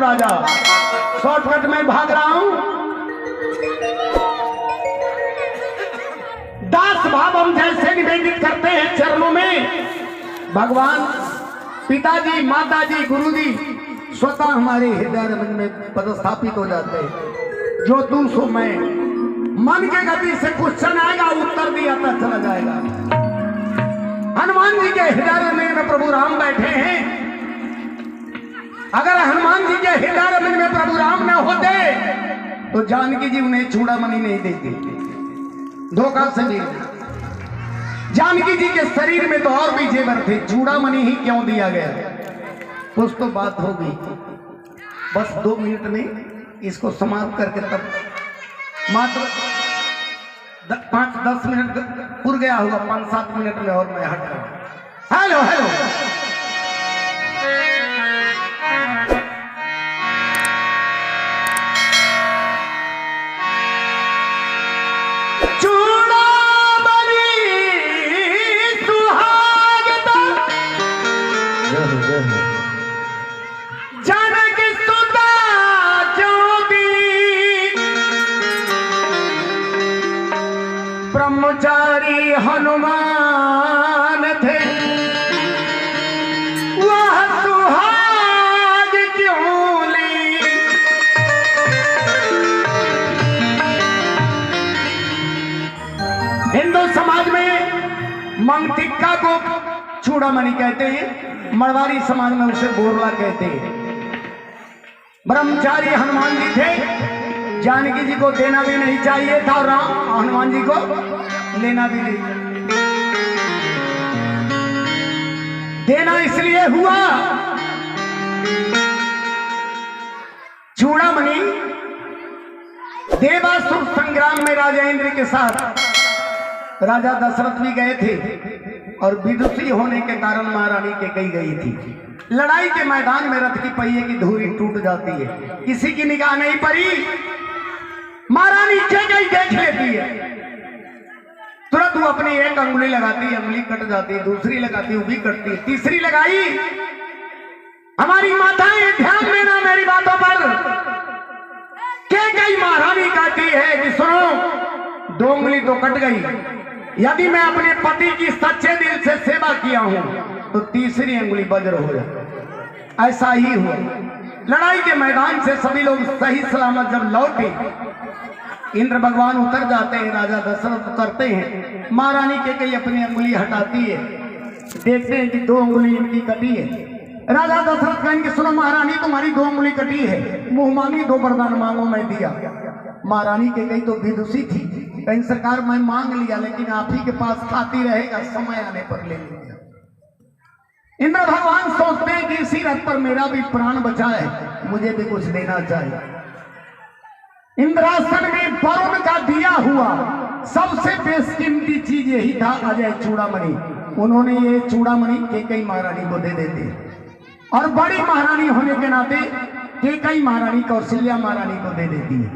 राजा shortcut में भाग रहा हूं। दास भाव हम जैसे निवेदित करते हैं चरणों में, भगवान पिताजी, माताजी, गुरुजी स्वतः हमारे हृदय में पदस्थापित हो जाते हैं। जो तू सो मैं, मन के गति से क्वेश्चन आएगा, उत्तर दिया था चला जाएगा। हनुमान जी के हृदय में प्रभु राम बैठे हैं। अगर हनुमान जी के हृदय में प्रभु राम न होते तो जानकी जी उन्हें चूड़ामणि नहीं देती। धोखा से नहीं। जानकी जी के शरीर में तो और भी जेवर थे, चूड़ामणि ही क्यों दिया गया? कुछ तो बात होगी। बस 2 मिनट में इसको समाप्त करके तब मात्र 5-10 मिनट पूर गया होगा, 5-7 मिनट में और मैं हट रहा। हेलो हेलो ब्रह्मचारी हनुमान थे, वह सुहाग क्यों ली? हिंदू समाज में मंगटिक्का को चूड़ामणि कहते हैं, मरवाड़ी समाज में उसे बोरला कहते हैं। ब्रह्मचारी हनुमान जी थे, जानकी जी को देना भी नहीं चाहिए था और हनुमान जी को लेना भी नहीं। देना इसलिए हुआ, चूड़ामणि देवासुर संग्राम में राजा इंद्र के साथ राजा दशरथ भी गए थे और विदुषी होने के कारण महारानी कैकेयी गई थी। लड़ाई के मैदान में रथ की पहिए की धुरी टूट जाती है, किसी की निगाह नहीं पड़ी, महारानी कैकेयी देख लेती है। तुरंत वो अपनी एक अंगुली लगाती, अंगुली कट जाती, दूसरी लगाती, वो भी कटती, तीसरी लगाई। हमारी माताएं ध्यान देना मेरी बातों पर। कैकेयी महारानी कहती है कि सुनो, 2 उंगली तो कट गई, यदि मैं अपने पति की सच्चे दिल से सेवा किया हूं तो तीसरी अंगुली वज्र हो जाए। ऐसा ही हुआ। लड़ाई के मैदान से सभी लोग सही सलामत जब लौटे, इंद्र भगवान उतर जाते हैं, राजा दशरथ उतरते हैं, महारानी कैकेयी अपनी अंगुली हटाती है, देखते हैं कि 2 उंगली इनकी कटी है। राजा दशरथ कहेंगे सुनो महारानी, तुम्हारी 2 उंगली कटी है, मुंह मांगी 2 वरदान मांगो, मैं दिया। महारानी कैकेयी तो विदुषी थी, कहीं सरकार मैं मांग लिया, लेकिन आप ही के पास खाती रहेगा, समय आने पर ले लिया। इंद्र भगवान सोचते हैं कि इसी रथ पर मेरा भी प्राण बचा है, मुझे भी कुछ देना चाहिए। इंद्रासन में वरुण का दिया हुआ सबसे बेशकीमती चीज यही था, अजय चूड़ामणि। उन्होंने ये चूड़ामणि कैकेयी महारानी को दे देते, और बड़ी महारानी होने के नाते कैकेयी महारानी कौशल्या महारानी को दे देती है।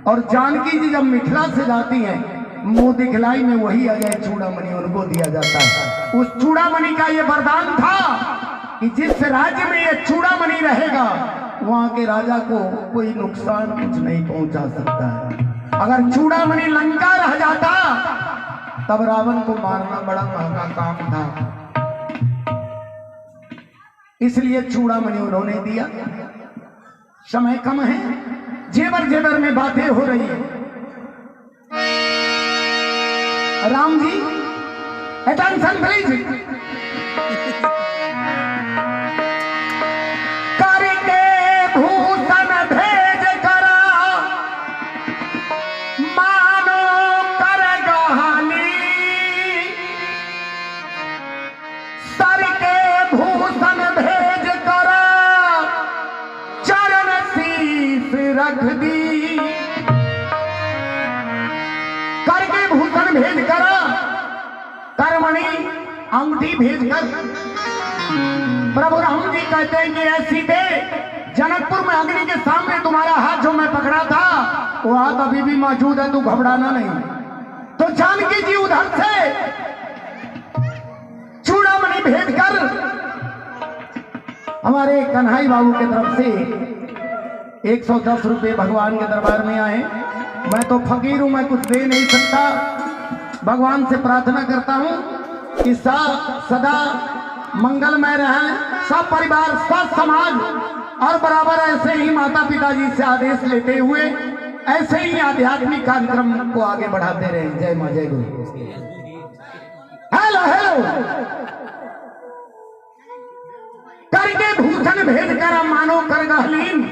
और जानकी जी जब मिथिला से जाती हैं, मुंह दिखलाई में वही अजय चूड़ामणि उनको दिया जाता है। उस चूड़ामणि का ये वरदान था कि जिस राज्य में ये चूड़ामणि रहेगा वहां के राजा को कोई नुकसान कुछ नहीं पहुंचा सकता है। अगर चूड़ामणि लंका रह जाता तब रावण को मारना बड़ा महंगा काम था, इसलिए चूड़ामणि उन्होंने दिया। समय कम है, जेवर जेवर में बातें हो रही है। Ram ji attention please. करके भूषण भेज करा मानो कर गहानी, सर के भूषण भेज करा चरण शीश रख दी, करके भूषण भेज कर, करमणि अंगूठी भेज कर। प्रभु राम जी कहते हैं कि ऐसी दे, जनकपुर में अग्नि के सामने तुम्हारा हाथ जो मैं पकड़ा था वो हाथ अभी भी मौजूद है, तू घबराना नहीं। तो जानकी जी उधर से चूड़ामणि भेज कर हमारे कन्हई बाबू की तरफ से 110 रुपए भगवान के दरबार में आए। मैं तो फकीर हूं, मैं कुछ दे नहीं सकता। भगवान से प्रार्थना करता हूं कि सदा मंगलमय रहे सब परिवार, सब समाज, और बराबर ऐसे ही माता पिता जी से आदेश लेते हुए ऐसे ही आध्यात्मिक कार्यक्रम को आगे बढ़ाते रहे। जय मां, जय गुरु। हेलो हेलो, करके भूषण भेद कर मानो कर गहलीन,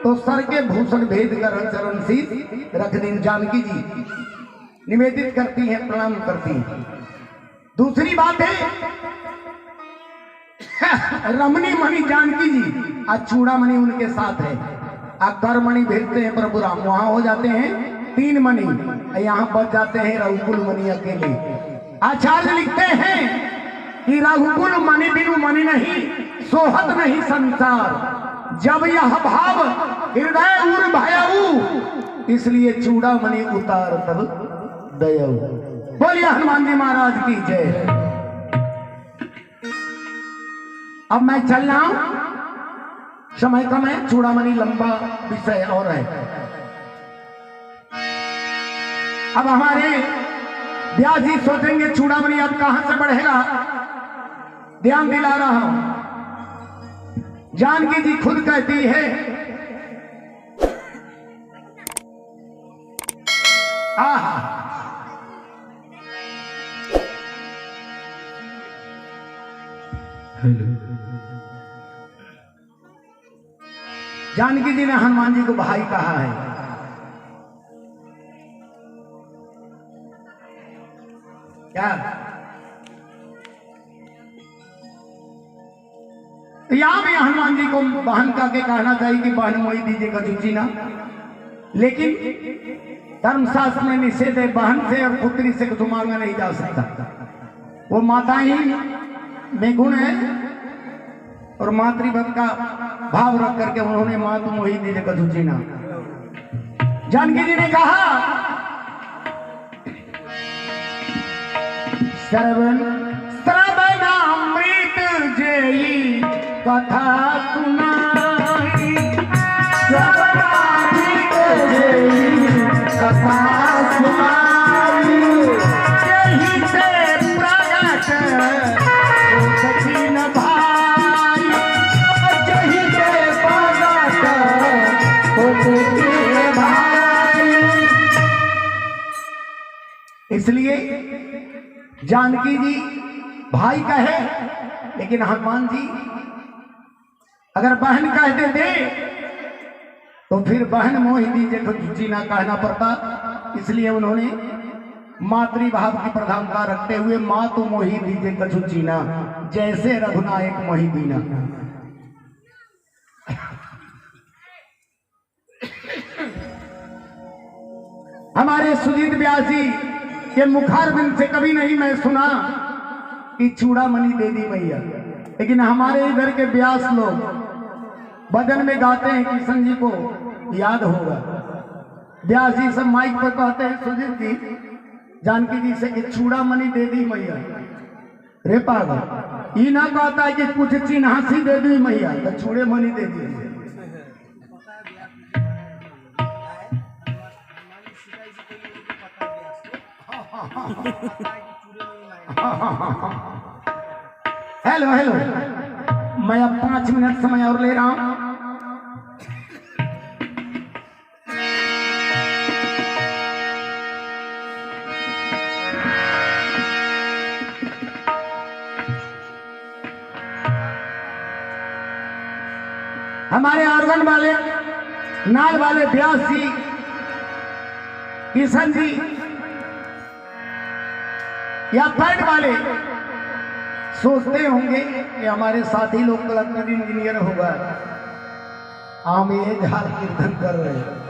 तो सर के भूषण भेद कर चरण शीश रख दिन। जानकी जी निवेदित करती हैं, प्रणाम करती हैं। दूसरी बात है रमणी मणि जानकी जी, आज चूड़ामणि उनके साथ है। आप करमणि भेजते हैं प्रभु राम, वहां हो जाते हैं 3 मणि, यहाँ बच जाते हैं रघुकुल मणि अकेले। आचार्य लिखते हैं कि रघुकुल मणि बिनु मणि नहीं, सोहत नहीं संसार, जब यह भाव हृदय उर भयऊ, इसलिए चूड़ामणि उतार तब दयऊ। बोलिए हनुमान जी महाराज की जय। अब मैं चल रहा हूं, समय कम है, चूड़ामणि लंबा विषय और है। अब हमारे व्यास जी सोचेंगे चूड़ामणि अब कहां से बढ़ेगा, ध्यान दिला रहा हूं। जानकी जी खुद कहती है, आहा जानकी जी ने हनुमान जी को भाई कहा है। क्या यहां भी हनुमान जी को बहन का के कहना चाहिए कि बहन मोही दीजिए कचूची ना, लेकिन धर्मशास्त्र में निषेध है, बहन से और पुत्री से कुछ मांगा नहीं जा सकता। वो माता ही में गुण है और मातृभक्त का भाव रख करके उन्होंने मातु मोही दीजिए कचूची ना। जानकी जी ने कहा श्रवण श्रवणामृत जयी कथा सुनाई, श्रवणामृत जयी कथा सुनाई, यही से प्रगट हो सकीन भाई, यही से प्रगट हो सकीन भाई। इसलिए जानकी जी भाई कहे, लेकिन हनुमान जी अगर बहन कह देते तो फिर बहन मोही दीजिए कचूची ना कहना पड़ता। इसलिए उन्होंने मातृभाव की प्रधानता रखते हुए मातु मोही दीजिए कचूची ना, जैसे रघुनायक मोही दीना। हमारे सुजीत व्यास जी के मुखारबिंद से कभी नहीं मैं सुना कि चूड़ामणि दे दी मैया, लेकिन हमारे इधर के व्यास लोग भजन में गाते हैं, किशन जी को याद होगा, व्यास जी सब माइक पर कहते हैं सुजीत जी जानकी जी से कि चूड़ामणि दे दी मैया। रे पागल, ये ना कहता है कि कुछ चिन्हासी दे दी मैया, तो चूड़े मणि दे दी। हेलो हेलो, मैं अब 5 मिनट समय और ले रहा हूं। हमारे ऑर्गन वाले, नाल वाले व्यास जी, किशन जी या पैड वाले सोचते होंगे कि हमारे साथी लोग कलेक्टर इंजीनियर होगा, हम ये झाल कीर्तन कर रहे हैं।